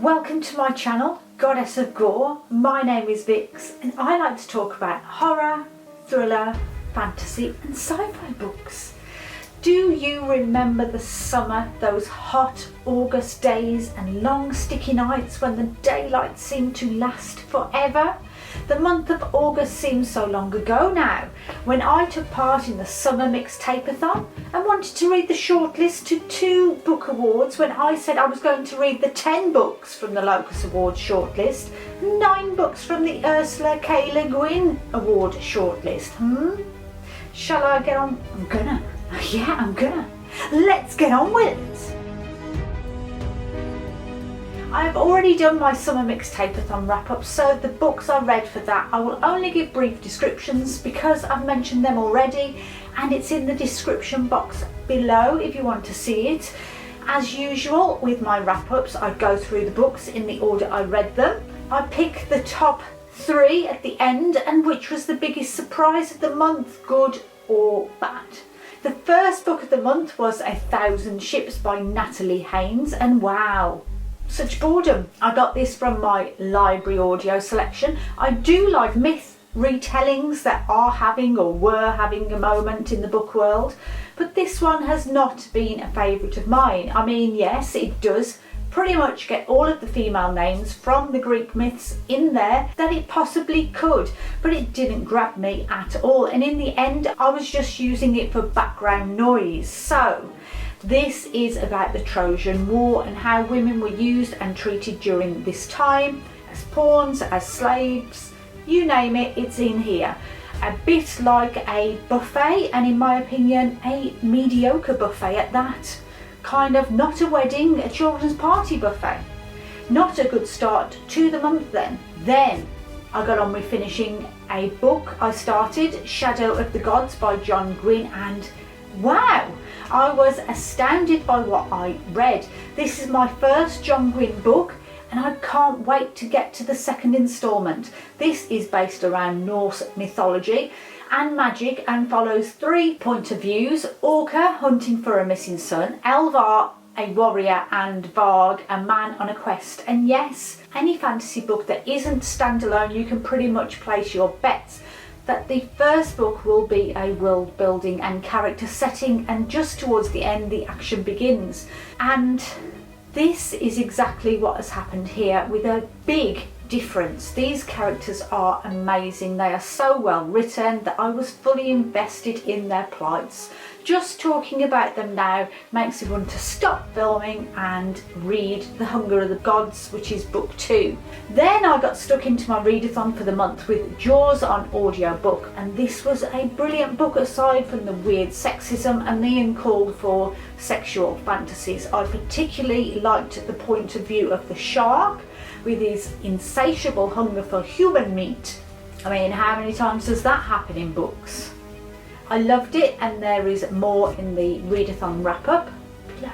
Welcome to my channel, Goddess of Gore. My name is Vix and I like to talk about horror, thriller, fantasy and sci-fi books. Do you remember the summer, those hot August days and long sticky nights when the daylight seemed to last forever? The month of August seems so long ago now, when I took part in the summer mixtape-a-thon and wanted to read the shortlist to 2 book awards when I said I was going to read the 10 books from the Locus Awards shortlist, 9 books from the Ursula K. Le Guin Award shortlist. Shall I get on? I'm gonna. Yeah, I'm gonna. Let's get on with it. I've already done my summer mixtape-a-thon wrap-up, so the books I read for that I will only give brief descriptions because I've mentioned them already and it's in the description box below if you want to see it. As usual with my wrap-ups, I go through the books in the order I read them. I pick the top 3 at the end and which was the biggest surprise of the month, good or bad. The first book of the month was 1,000 Ships by Natalie Haynes, and wow, such boredom. I got this from my library audio selection. I do like myth retellings that are having or were having a moment in the book world, but this one has not been a favourite of mine. I mean, yes, it does pretty much get all of the female names from the Greek myths in there that it possibly could, but it didn't grab me at all, and in the end I was just using it for background noise. So this is about the Trojan War and how women were used and treated during this time, as pawns, as slaves, you name it, it's in here. A bit like a buffet, and in my opinion a mediocre buffet at that. Kind of not a wedding, a children's party buffet. Not a good start to the month then. Then I got on with finishing a book I started, Shadow of the Gods by Gwynne, and wow, I was astounded by what I read. This is my first Gwynne book and I can't wait to get to the second instalment. This is based around Norse mythology and magic and follows 3 point of views: Olga hunting for a missing son, Elvar a warrior, and Varg a man on a quest. And yes, any fantasy book that isn't standalone, you can pretty much place your bets that the first book will be a world building and character setting, and just towards the end the action begins. And this is exactly what has happened here, with a big difference. These characters are amazing. They are so well written that I was fully invested in their plights. Just talking about them now makes me want to stop filming and read The Hunger of the Gods, which is book 2. Then I got stuck into my readathon for the month with Jaws on audiobook, and this was a brilliant book aside from the weird sexism and the uncalled for sexual fantasies. I particularly liked the point of view of the shark with his insatiable hunger for human meat. I mean, how many times does that happen in books? I loved it, and there is more in the readathon wrap-up below.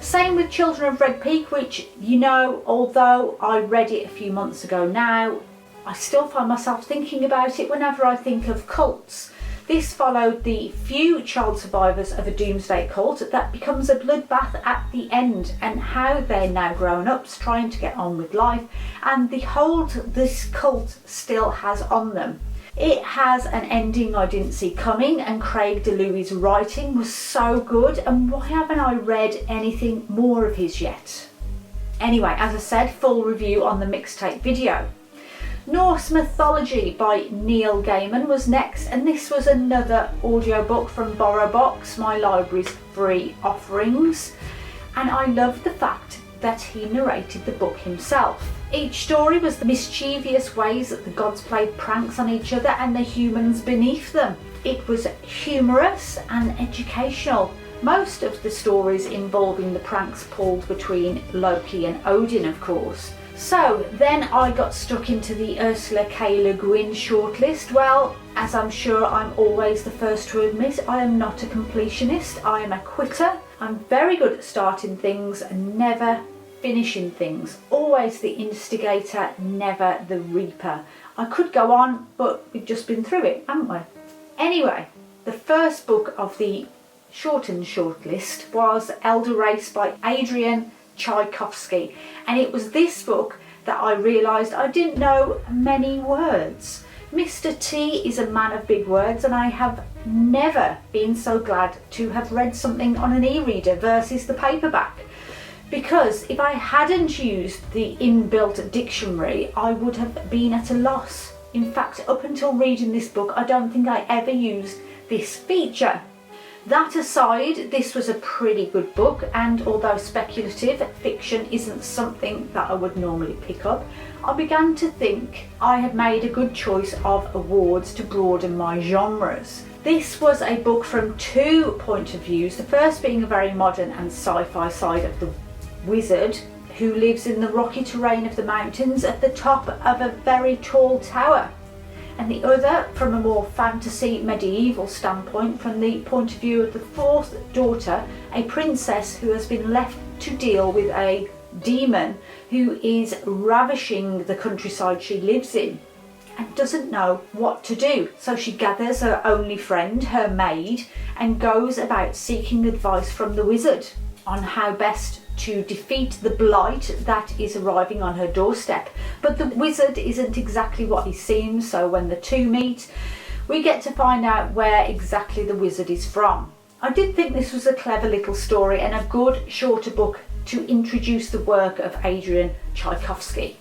Same with Children of Red Peak, which, you know, although I read it a few months ago now, I still find myself thinking about it whenever I think of cults. This followed the few child survivors of a doomsday cult that becomes a bloodbath at the end, and how they're now grown-ups trying to get on with life and the hold this cult still has on them. It has an ending I didn't see coming, and Craig DiLouie's writing was so good, and why haven't I read anything more of his yet? Anyway, as I said, full review on the mixtape video. Norse Mythology by Neil Gaiman was next, and this was another audiobook from BorrowBox, my library's free offerings, and I loved the fact that he narrated the book himself. Each story was the mischievous ways that the gods played pranks on each other and the humans beneath them. It was humorous and educational, most of the stories involving the pranks pulled between Loki and Odin, of course. So then I got stuck into the Ursula K. Le Guin shortlist. Well, as I'm sure I'm always the first to admit, I am not a completionist, I am a quitter. I'm very good at starting things and never finishing things. Always the instigator, never the reaper. I could go on, but we've just been through it, haven't we? Anyway, the first book of the shortened shortlist was Elder Race by Adrian, Tchaikovsky, and it was this book that I realised I didn't know many words. Mr. T is a man of big words, and I have never been so glad to have read something on an e-reader versus the paperback, because if I hadn't used the inbuilt dictionary I would have been at a loss. In fact, up until reading this book I don't think I ever used this feature. That aside, this was a pretty good book, and although speculative fiction isn't something that I would normally pick up, I began to think I had made a good choice of awards to broaden my genres. This was a book from two point of views, the first being a very modern and sci-fi side of the wizard who lives in the rocky terrain of the mountains at the top of a very tall tower, and the other from a more fantasy medieval standpoint from the point of view of the fourth daughter, a princess who has been left to deal with a demon who is ravishing the countryside she lives in and doesn't know what to do. So she gathers her only friend, her maid, and goes about seeking advice from the wizard on how best to defeat the blight that is arriving on her doorstep. But the wizard isn't exactly what he seems, so when the two meet, we get to find out where exactly the wizard is from. I did think this was a clever little story and a good shorter book to introduce the work of Adrian Tchaikovsky,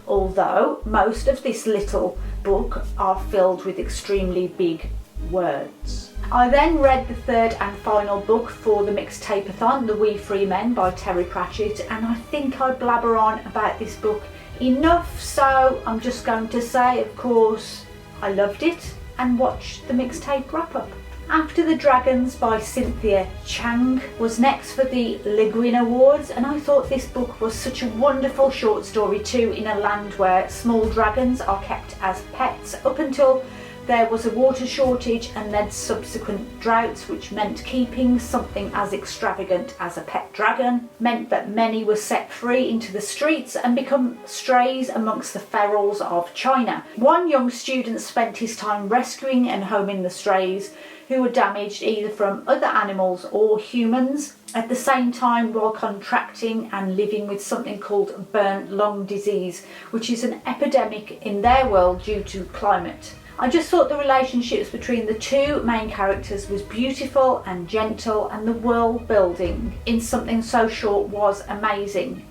although most of this little book are filled with extremely big words. I then read the third and final book for the mixtape-a-thon, The We Free Men by Terry Pratchett, and I think I blabber on about this book enough, so I'm just going to say, of course, I loved it, and watch the mixtape wrap-up. After the Dragons by Cynthia, Zhang was next for the Gwynne Awards, and I thought this book was such a wonderful short story too, in a land where small dragons are kept as pets up until there was a water shortage and then subsequent droughts, which meant keeping something as extravagant as a pet dragon meant that many were set free into the streets and become strays amongst the ferals of China. One young student spent his time rescuing and homing the strays who were damaged either from other animals or humans, at the same time while contracting and living with something called burnt lung disease, which is an epidemic in their world due to climate. I just thought the relationships between the two main characters was beautiful and gentle, and the world building in something so short was amazing.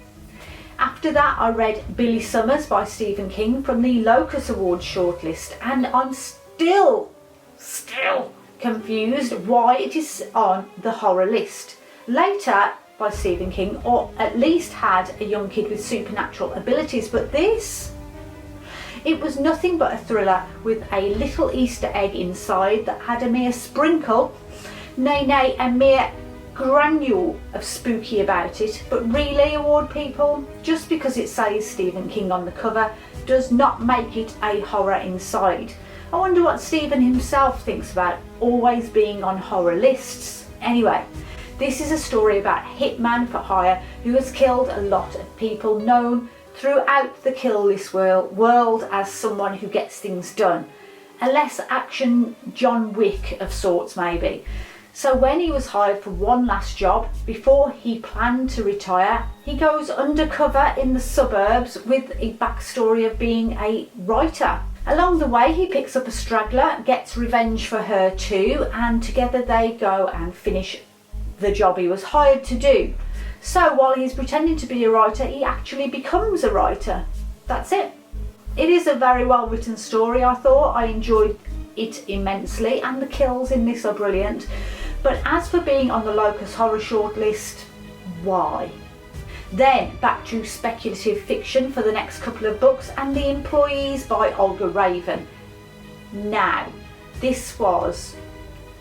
After that I read Billy Summers by Stephen King from the Locus Awards shortlist, and I'm still confused why it is on the horror list. Later by Stephen King, or at least had a young kid with supernatural abilities, but this, it was nothing but a thriller with a little Easter egg inside that had a mere sprinkle, nay, a mere granule of spooky about it. But really, award people, just because it says Stephen King on the cover does not make it a horror inside. I wonder what Stephen himself thinks about always being on horror lists. Anyway, this is a story about a hitman for hire who has killed a lot of people, known throughout the kill list world as someone who gets things done. A less action John Wick of sorts maybe. So when he was hired for one last job before he planned to retire, he goes undercover in the suburbs with a backstory of being a writer. Along the way he picks up a straggler, gets revenge for her too, and together they go and finish the job he was hired to do. So while he's pretending to be a writer, he actually becomes a writer. That's it. It is a very well written story, I thought. I enjoyed it immensely, and the kills in this are brilliant. But as for being on the Locus Horror shortlist, why? Then back to speculative fiction for the next couple of books, and The Employees by Olga Ravn. Now, this was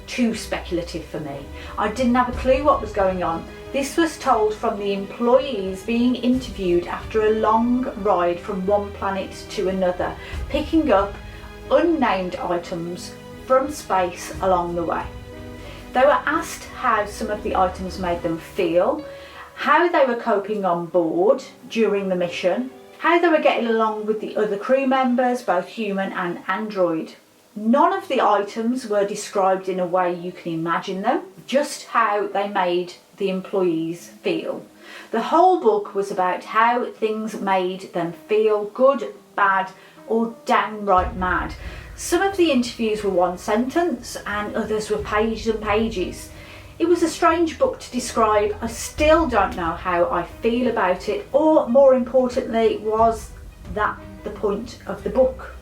too speculative for me. I didn't have a clue what was going on. This was told from the employees being interviewed after a long ride from one planet to another, picking up unnamed items from space along the way. They were asked how some of the items made them feel, how they were coping on board during the mission, how they were getting along with the other crew members, both human and android. None of the items were described in a way you can imagine them, just how they made the employees feel. The whole book was about how things made them feel good, bad, or downright mad. Some of the interviews were one sentence and others were pages and pages. It was a strange book to describe. I still don't know how I feel about it, or more importantly, was that the point of the book?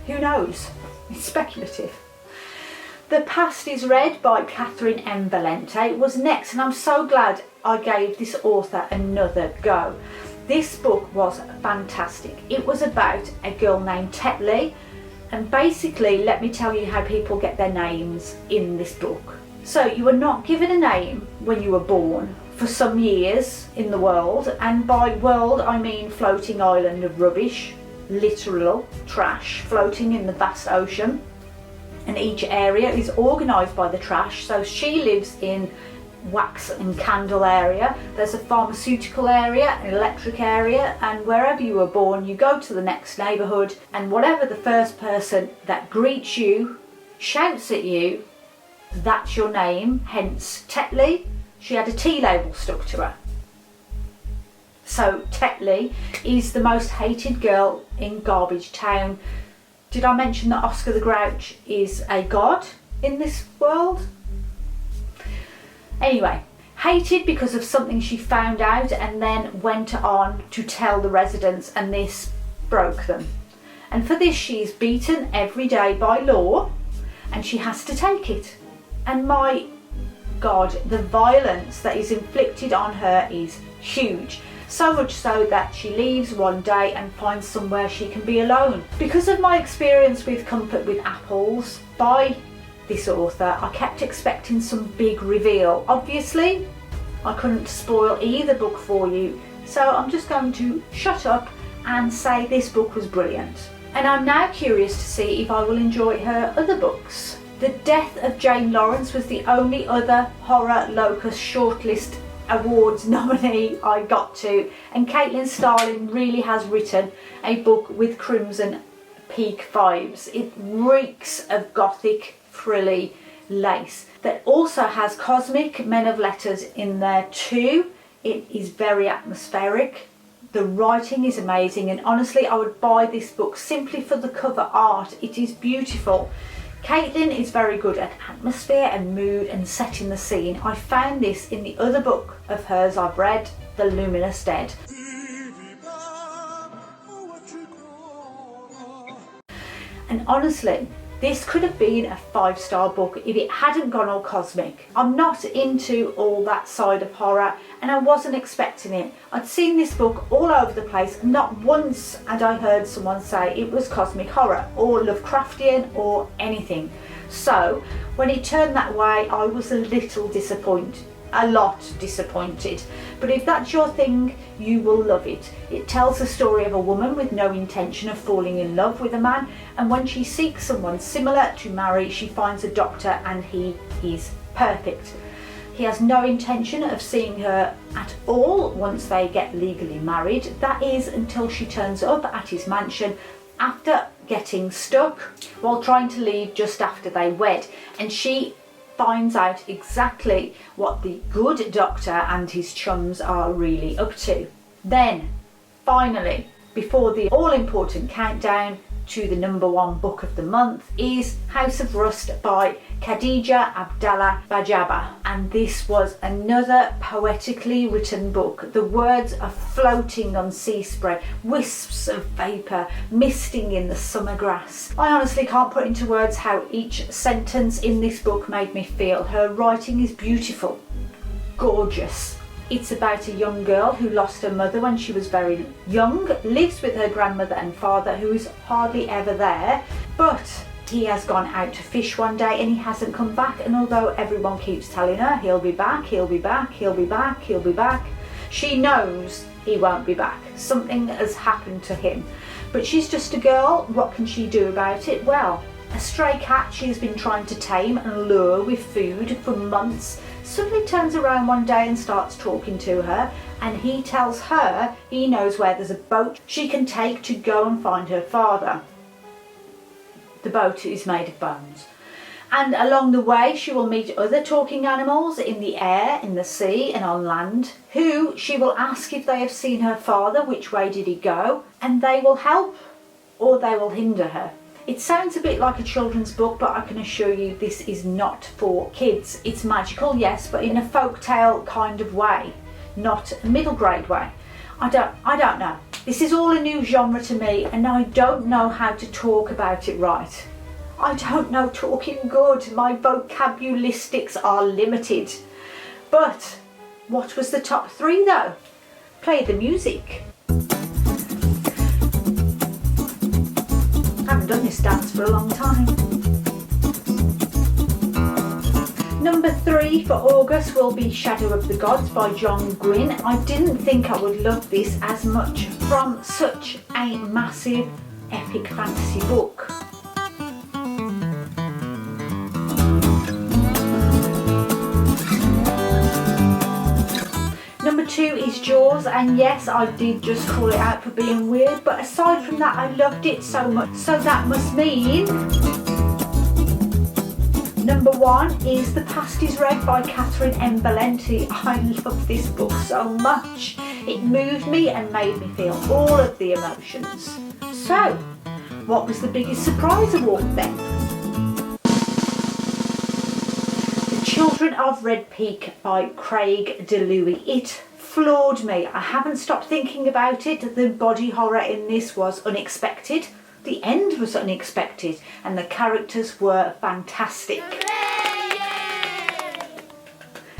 Who knows? It's speculative. The Past is Read by Catherynne Valente was next, and I'm so glad I gave this author another go. This book was fantastic. It was about a girl named Natalie, and basically, let me tell you how people get their names in this book. So you were not given a name when you were born for some years in the world, and by world I mean floating island of rubbish, literal trash floating in the vast ocean. And each area is organised by the trash. So she lives in wax and candle area, there's a pharmaceutical area, an electric area, and wherever you were born you go to the next neighbourhood, and whatever the first person that greets you, shouts at you, that's your name. Hence Natalie. She had a T label stuck to her. So Natalie is the most hated girl in Garbage Town. Did I mention that Oscar the Grouch is a god in this world? Anyway, hated because of something she found out and then went on to tell the residents, and this broke them. And for this she is beaten every day by law, and she has to take it. And my God, the violence that is inflicted on her is huge. So much so that she leaves one day and finds somewhere she can be alone. Because of my experience with Comfort with Apples by this author, I kept expecting some big reveal. Obviously, I couldn't spoil either book for you, so I'm just going to shut up and say this book was brilliant. And I'm now curious to see if I will enjoy her other books. The Death of Jane Lawrence was the only other Horror Locus Shortlist Awards nominee I got to, and Caitlin Starling really has written a book with Crimson Peak vibes. It reeks of gothic frilly lace that also has cosmic men of letters in there too. It is very atmospheric. The writing is amazing, and honestly I would buy this book simply for the cover art. It is beautiful. Caitlin is very good at atmosphere and mood and setting the scene. I found this in the other book of hers I've read, The Luminous Dead. And honestly, this could have been a 5-star book if it hadn't gone all cosmic. I'm not into all that side of horror, and I wasn't expecting it. I'd seen this book all over the place, and not once had I heard someone say it was cosmic horror or Lovecraftian or anything. So when it turned that way, I was a little disappointed. A lot disappointed. But if that's your thing, you will love it. It tells the story of a woman with no intention of falling in love with a man, and when she seeks someone similar to marry, she finds a doctor and he is perfect. He has no intention of seeing her at all once they get legally married. That is until she turns up at his mansion after getting stuck while trying to leave just after they wed, and she finds out exactly what the good doctor and his chums are really up to. Then, finally, before the all-important countdown to the #1 book of the month, is House of Rust by Khadija Abdalla Bajaber. And this was another poetically written book. The words are floating on sea spray, wisps of vapour misting in the summer grass. I honestly can't put into words how each sentence in this book made me feel. Her writing is beautiful, gorgeous. It's about a young girl who lost her mother when she was very young, lives with her grandmother and father who is hardly ever there, but he has gone out to fish one day and he hasn't come back, and although everyone keeps telling her he'll be back, he'll be back, he'll be back, he'll be back, she knows he won't be back. Something has happened to him. But she's just a girl, what can she do about it? Well, a stray cat she has been trying to tame and lure with food for months suddenly turns around one day and starts talking to her, and he tells her he knows where there's a boat she can take to go and find her father. The boat is made of bones. And along the way she will meet other talking animals in the air, in the sea and on land, who she will ask if they have seen her father, which way did he go, and they will help or they will hinder her. It sounds a bit like a children's book, but I can assure you this is not for kids. It's magical, yes, but in a folktale kind of way, not a middle grade way. I don't know. This is all a new genre to me and I don't know how to talk about it right. I don't know talking good. My vocabularistics are limited. But what was the top 3 though? Play the music. I haven't done this dance for a long time. Number 3 for August will be Shadow of the Gods by Gwynne. I didn't think I would love this as much from such a massive epic fantasy book. Number 2 is Jaws, and yes, I did just call it out for being weird, but aside from that I loved it so much, so that must mean number 1 is The Past is Red by Catherynne and Valente. I love this book so much. It moved me and made me feel all of the emotions. So, what was the biggest surprise award then? The Children of Red Peak by Craig DiLouie. It floored me. I haven't stopped thinking about it. The body horror in this was unexpected. The end was unexpected and the characters were fantastic.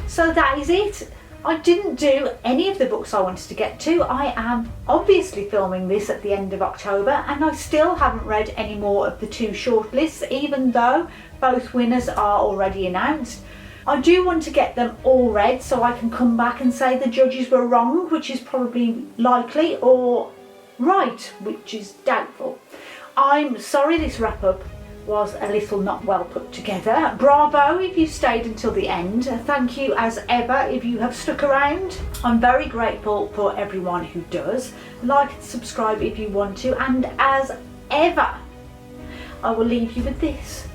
So that is it. I didn't do any of the books I wanted to get to. I am obviously filming this at the end of October and I still haven't read any more of the 2 shortlists, even though both winners are already announced. I do want to get them all read so I can come back and say the judges were wrong, which is probably likely, or right, which is doubtful. I'm sorry this wrap up was a little not well put together. Bravo if you stayed until the end. Thank you as ever if you have stuck around. I'm very grateful for everyone who does. Like and subscribe if you want to, and as ever I will leave you with this.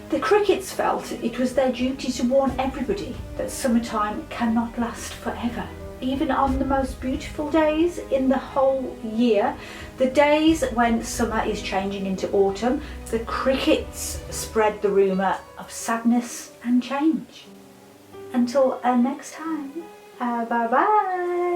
The crickets felt it was their duty to warn everybody that summertime cannot last forever. Even on the most beautiful days in the whole year, the days when summer is changing into autumn, the crickets spread the rumour of sadness and change. Until next time, bye bye.